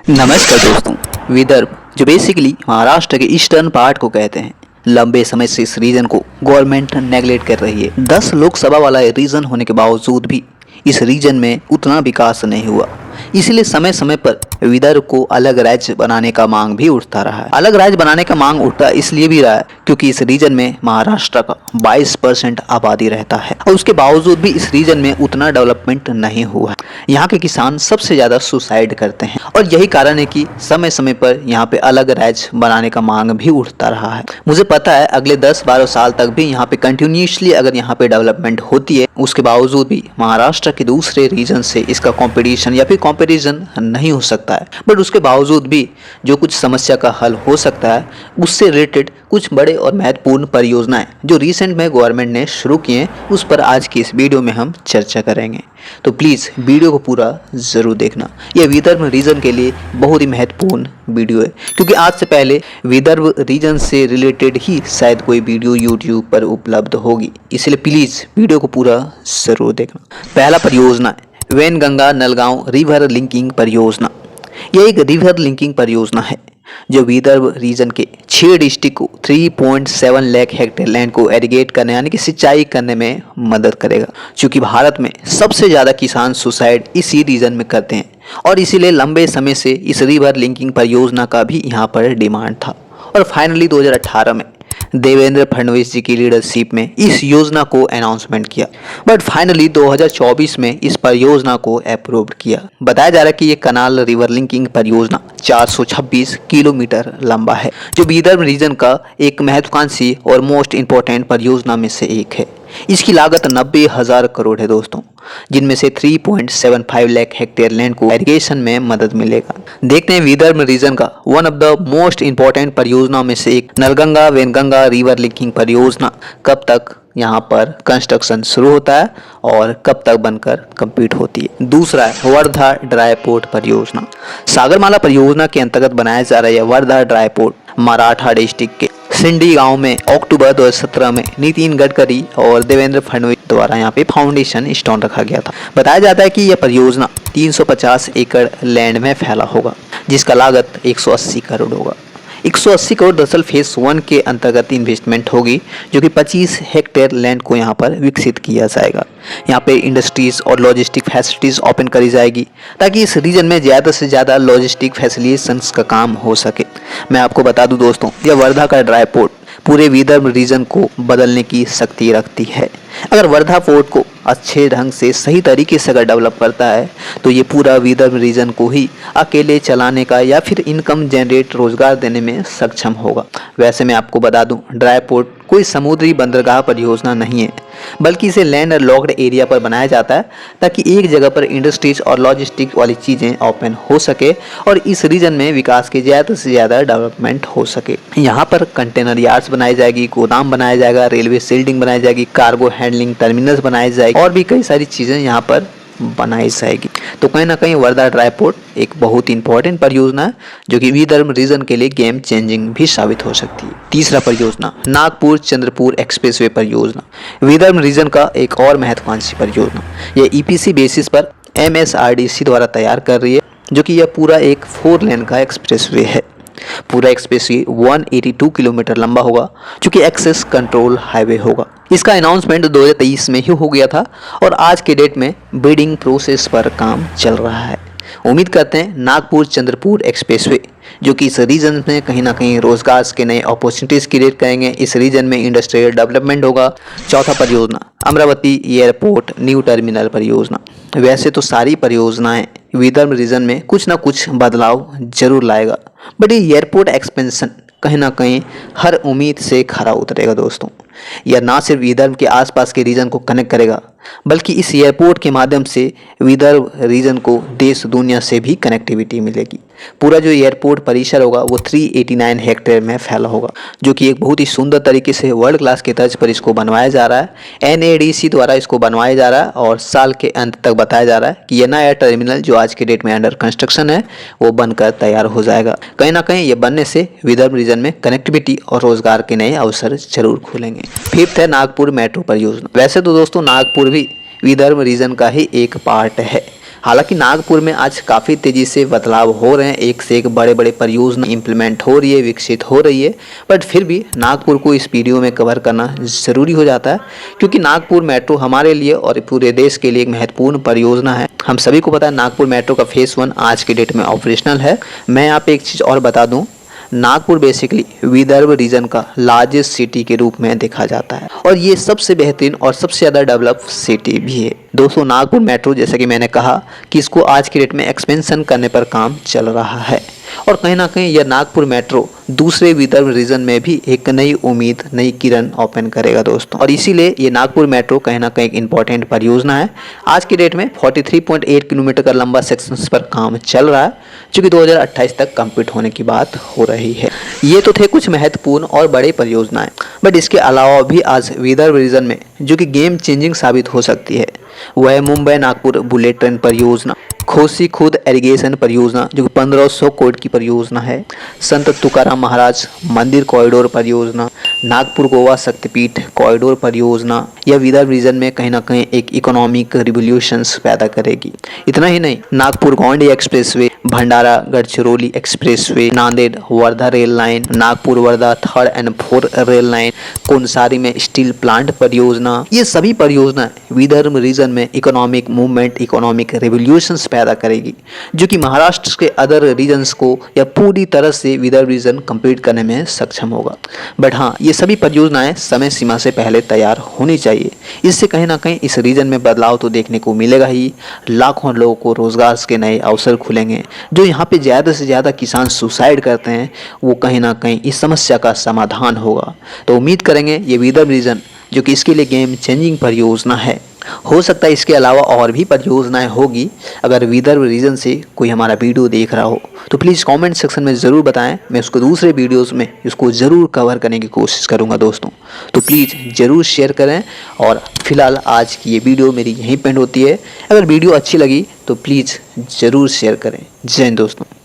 नमस्कार दोस्तों। विदर्भ जो बेसिकली महाराष्ट्र के ईस्टर्न पार्ट को कहते हैं, लंबे समय से इस रीजन को गवर्नमेंट नेगलेक्ट कर रही है। 10 लोकसभा वाला रीजन होने के बावजूद भी इस रीजन में उतना विकास नहीं हुआ। इसलिए समय समय पर विदर्भ को अलग राज्य बनाने का मांग भी उठता रहा है। अलग राज्य बनाने का मांग उठता इसलिए भी रहा है क्योंकि इस रीजन में महाराष्ट्र का 22% आबादी रहता है और उसके बावजूद भी इस रीजन में उतना डेवलपमेंट नहीं हुआ है। यहाँ के किसान सबसे ज़्यादा सुसाइड करते हैं और यही कारण है कि समय समय पर यहाँ पे अलग राज्य बनाने का मांग भी उठता रहा है। मुझे पता है अगले 10-12 साल तक भी यहाँ पे कंटिन्यूसली अगर यहाँ पे डेवलपमेंट होती है, उसके बावजूद भी महाराष्ट्र के दूसरे रीजन से इसका कंपटीशन या फिर कंपैरिजन नहीं हो सकता है। बट उसके बावजूद भी जो कुछ समस्या का हल हो सकता है, उससे रिलेटेड कुछ बड़े और महत्वपूर्ण परियोजनाएं जो रिसेंट में गवर्नमेंट ने शुरू की हैं, उस पर आज की इस वीडियो में हम चर्चा करेंगे। तो प्लीज़ वीडियो को पूरा ज़रूर देखना। यह विदर्भ रीजन के लिए बहुत ही महत्वपूर्ण वीडियो है क्योंकि आज से पहले विदर्भ रीजन से रिलेटेड ही शायद कोई वीडियो यूट्यूब पर उपलब्ध होगी, इसलिए प्लीज़ वीडियो को पूरा ज़रूर देखना। पहला परियोजना है वैनगंगा नलगांव रिवर लिंकिंग परियोजना। यह एक रिवर लिंकिंग परियोजना है जो विदर्भ रीजन के 6 डिस्ट्रिक्ट को 3.7 लाख हेक्टेयर लैंड को एरिगेट करने यानी कि सिंचाई करने में मदद करेगा। क्योंकि भारत में सबसे ज़्यादा किसान सुसाइड इसी रीजन में करते हैं और इसीलिए लंबे समय से इस रिवर लिंकिंग परियोजना का भी यहाँ पर डिमांड था और फाइनली 2018 में देवेंद्र फडणवीस जी की लीडरशिप में इस योजना को अनाउंसमेंट किया। बट फाइनली 2024 में इस परियोजना को अप्रूव किया। बताया जा रहा है कि ये कनाल रिवर लिंकिंग परियोजना 426 किलोमीटर लंबा है जो विदर्भ रीजन का एक महत्वाकांक्षी और मोस्ट इंपॉर्टेंट परियोजना में से एक है। इसकी लागत 90,000 करोड़ है दोस्तों, जिनमें से 3.75 लाख हेक्टेयर लैंड को इरिगेशन में मदद मिलेगा। देखते हैं विदर्भ रीजन का one of the most important परियोजना में से एक नलगंगा वैनगंगा रिवर लिंकिंग परियोजना कब तक यहाँ पर कंस्ट्रक्शन शुरू होता है और कब तक बनकर कंप्लीट होती है। दूसरा है वर्धा ड्राई पोर्ट परियोजना। सागरमाला परियोजना के अंतर्गत बनाया जा रहा है Wardha dry port Maratha district के सिंडी गांव में अक्टूबर 2017 में नितिन गडकरी और देवेंद्र फडणवीस द्वारा यहाँ पे फाउंडेशन स्टोन रखा गया था। बताया जाता है कि यह परियोजना 350 एकड़ लैंड में फैला होगा जिसका लागत 180 करोड़ होगा। 180 करोड़ दरअसल फेज 1 के अंतर्गत इन्वेस्टमेंट होगी जो कि 25 हेक्टेयर लैंड को यहाँ पर विकसित किया जाएगा। यहाँ पे इंडस्ट्रीज और लॉजिस्टिक फैसिलिटीज़ ओपन करी जाएगी ताकि इस रीजन में ज़्यादा से ज़्यादा लॉजिस्टिक फैसिलिटेशंस का काम हो सके। मैं आपको बता दूं दोस्तों, यह वर्धा का ड्राई पोर्ट पूरे विदर्भ रीजन को बदलने की शक्ति रखती है। अगर वर्धा पोर्ट को अच्छे ढंग से सही तरीके से अगर डेवलप करता है तो ये पूरा विदर्भ रीजन को ही अकेले चलाने का या फिर इनकम जनरेट रोजगार देने में सक्षम होगा। वैसे मैं आपको बता दूं, ड्राई पोर्ट कोई समुद्री बंदरगाह परियोजना नहीं है, बल्कि इसे लैंड लॉक्ड एरिया पर बनाया जाता है ताकि एक जगह पर इंडस्ट्रीज और लॉजिस्टिक वाली चीज़ें ओपन हो सके और इस रीजन में विकास की ज़्यादा से ज़्यादा डेवलपमेंट हो सके। यहाँ पर कंटेनर यार्ड्स बनाई जाएगी, गोदाम बनाया जाएगा, रेलवे शिल्डिंग बनाई जाएगी, कार्गो हैंडलिंग टर्मिनल्स बनाए जाएगी और भी कई सारी चीज़ें यहाँ पर बनाई जाएगी। तो कहीं ना कहीं वर्धा ड्राई पोर्ट एक बहुत इंपॉर्टेंट परियोजना है जो कि विदर्भ रीजन के लिए गेम चेंजिंग भी साबित हो सकती है। तीसरा परियोजना नागपुर चंद्रपुर एक्सप्रेसवे परियोजना, विदर्भ रीजन का एक और महत्वाकांक्षी परियोजना। यह ईपीसी बेसिस पर MSRDC द्वारा तैयार कर रही है जो कि यह पूरा एक 4 लेन का एक्सप्रेसवे है। पूरा एक्सप्रेसवे 182 किलोमीटर लंबा होगा जो कि एक्सेस कंट्रोल हाईवे होगा। इसका अनाउंसमेंट 2023 में ही हो गया था और आज के डेट में बिडिंग प्रोसेस पर काम चल रहा है। उम्मीद करते हैं नागपुर चंद्रपुर एक्सप्रेसवे जो कि इस रीजन में कहीं ना कहीं रोजगार के नए अपॉर्चुनिटीज़ क्रिएट करेंगे। इस रीजन में इंडस्ट्रियल डेवलपमेंट होगा। चौथा परियोजना अमरावती एयरपोर्ट न्यू टर्मिनल परियोजना। वैसे तो सारी परियोजनाएं विदर्भ रीजन में कुछ ना कुछ बदलाव जरूर लाएगा, बट ये एयरपोर्ट एक्सपेंशन कहीं ना कहीं हर उम्मीद से खरा उतरेगा दोस्तों। यह ना सिर्फ विदर्भ के आसपास के रीजन को कनेक्ट करेगा बल्कि इस एयरपोर्ट के माध्यम से विदर्भ रीजन को देश दुनिया से भी कनेक्टिविटी मिलेगी। पूरा जो एयरपोर्ट परिसर होगा वो 389 हेक्टेयर में फैला होगा जो कि एक बहुत ही सुंदर तरीके से वर्ल्ड क्लास के तर्ज पर इसको बनवाया जा रहा है। NADC द्वारा इसको बनवाया जा रहा है और साल के अंत तक बताया जा रहा है कि यह नया टर्मिनल जो आज के डेट में अंडर कंस्ट्रक्शन है वो बनकर तैयार हो जाएगा। कहीं ना कहीं ये बनने से विदर्भ रीजन में कनेक्टिविटी और रोजगार के नए अवसर जरूर खुलेंगे। फिफ्थ है नागपुर मेट्रो परियोजना। वैसे तो दोस्तों नागपुर भी विदर्भ रीजन का ही एक पार्ट है। हालांकि नागपुर में आज काफ़ी तेज़ी से बदलाव हो रहे हैं, एक से एक बड़े बड़े परियोजना इम्प्लीमेंट हो रही है, विकसित हो रही है, बट फिर भी नागपुर को इस वीडियो में कवर करना ज़रूरी हो जाता है क्योंकि नागपुर मेट्रो हमारे लिए और पूरे देश के लिए एक महत्वपूर्ण परियोजना है। हम सभी को पता है नागपुर मेट्रो का फेज़ 1 आज के डेट में ऑपरेशनल है। मैं यहाँ पे एक चीज़ और बता दूँ, नागपुर बेसिकली विदर्भ रीजन का लार्जेस्ट सिटी के रूप में देखा जाता है और ये सबसे बेहतरीन और सबसे ज़्यादा डेवलप सिटी भी है। दोस्तों नागपुर मेट्रो जैसा कि मैंने कहा कि इसको आज की डेट में एक्सपेंशन करने पर काम चल रहा है और कहीं ना कहीं यह नागपुर मेट्रो दूसरे विदर्भ रीजन में भी एक नई उम्मीद, नई किरण ओपन करेगा दोस्तों। और इसीलिए ये नागपुर मेट्रो कहीं ना कहीं एक इंपॉर्टेंट परियोजना है। आज की डेट में 43.8 किलोमीटर का लंबा सेक्शंस पर काम चल रहा है जो कि 2028 तक कंप्लीट होने की बात हो रही है। ये तो थे कुछ महत्वपूर्ण और बड़े परियोजनाएं, बट इसके अलावा भी आज विदर्भ रीजन में जो कि गेम चेंजिंग साबित हो सकती है वह है मुंबई नागपुर बुलेट ट्रेन परियोजना, कोसी खुर्द इरिगेशन परियोजना जो कि 1500 करोड़ की परियोजना है, संत तुकाराम महाराज मंदिर कॉरिडोर परियोजना, नागपुर गोवा शक्तिपीठ कॉरिडोर परियोजना। यह विदर्भ रीजन में कहीं ना कहीं एक इकोनॉमिक रिवोल्यूशंस पैदा करेगी। इतना ही नहीं, Nagpur Gondi expressway, Bhandara Gadchiroli expressway, Nanded Wardha rail line, Nagpur Wardha 3rd and 4th rail line, Konsari में स्टील प्लांट परियोजना, ये सभी परियोजनाएं विदर्भ रीजन में इकोनॉमिक मूवमेंट, इकोनॉमिक रिवोल्यूशंस पैदा करेगी जो कि महाराष्ट्र के अदर रीजन्स को या पूरी तरह से विदर्भ रीजन कंप्लीट करने में सक्षम होगा। बट हाँ, ये सभी परियोजनाएं समय सीमा से पहले तैयार होनी चाहिए। इससे कहीं ना कहीं इस रीजन में बदलाव तो देखने को मिलेगा ही, लाखों लोगों को रोजगार के नए अवसर खुलेंगे। जो यहाँ पे ज़्यादा से ज़्यादा किसान सुसाइड करते हैं वो कहीं ना कहीं इस समस्या का समाधान होगा। तो उम्मीद करेंगे ये विदर्भ रीजन जो कि इसके लिए गेम चेंजिंग परियोजना है, हो सकता है इसके अलावा और भी परियोजनाएं होगी। अगर विदर्भ रीजन से कोई हमारा वीडियो देख रहा हो तो प्लीज़ कमेंट सेक्शन में ज़रूर बताएं, मैं उसको दूसरे वीडियोस में इसको ज़रूर कवर करने की कोशिश करूंगा दोस्तों। तो प्लीज़ ज़रूर शेयर करें और फिलहाल आज की ये वीडियो मेरी यहीं पेंड होती है। अगर वीडियो अच्छी लगी तो प्लीज़ ज़रूर शेयर करें। जय हिंद दोस्तों।